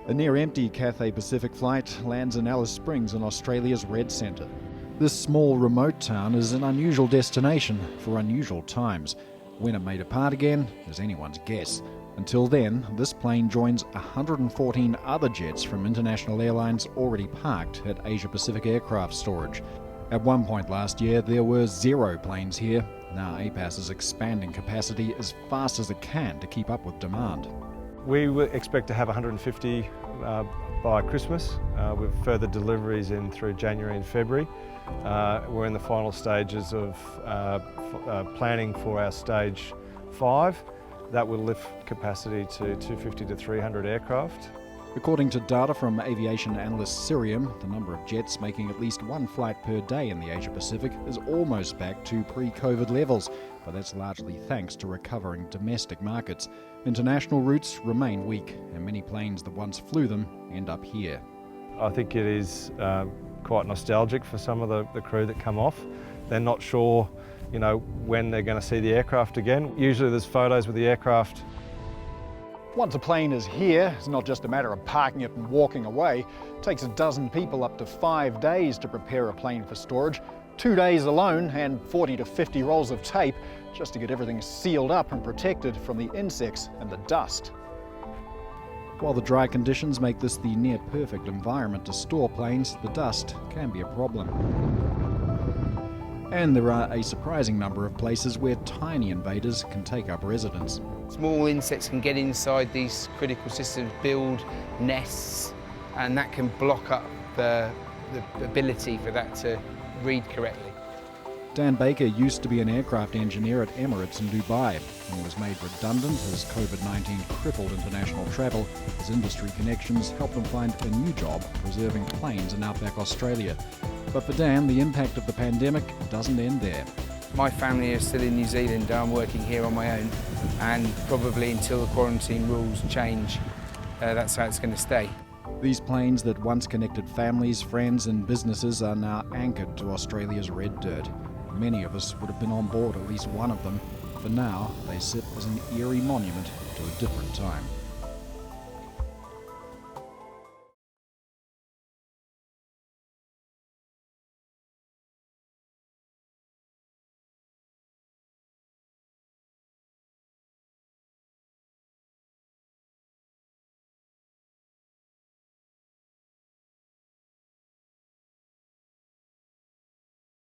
A near-empty Cathay Pacific flight lands in Alice Springs in Australia's Red Centre. This small remote town is an unusual destination for unusual times. When it may depart again is anyone's guess. Until then, this plane joins 114 other jets from international airlines already parked at Asia Pacific Aircraft Storage. At one point last year, there were 0 planes here. Now APAS is expanding capacity as fast as it can to keep up with demand. We expect to have 150 by Christmas, with further deliveries in through January and February. We're in the final stages of planning for our stage 5. That will lift capacity to 250 to 300 aircraft. According to data from aviation analyst Cirium, the number of jets making at least one flight per day in the Asia Pacific is almost back to pre-COVID levels, but that's largely thanks to recovering domestic markets. International routes remain weak, and many planes that once flew them end up here. I think it is quite nostalgic for some of the crew that come off. They're not sure, when they're going to see the aircraft again. Usually there's photos with the aircraft. Once a plane is here, it's not just a matter of parking it and walking away. It takes a dozen people up to 5 days to prepare a plane for storage. 2 days alone and 40 to 50 rolls of tape just to get everything sealed up and protected from the insects and the dust. While the dry conditions make this the near-perfect environment to store planes, the dust can be a problem. And there are a surprising number of places where tiny invaders can take up residence. Small insects can get inside these critical systems, build nests, and that can block up the ability for that to read correctly. Dan Baker used to be an aircraft engineer at Emirates in Dubai. When he was made redundant as COVID-19 crippled international travel, his industry connections helped him find a new job preserving planes in outback Australia. But for Dan, the impact of the pandemic doesn't end there. My family is still in New Zealand. I'm working here on my own, and probably until the quarantine rules change, that's how it's going to stay. These planes that once connected families, friends and businesses are now anchored to Australia's red dirt. Many of us would have been on board at least one of them. For now, they sit as an eerie monument to a different time.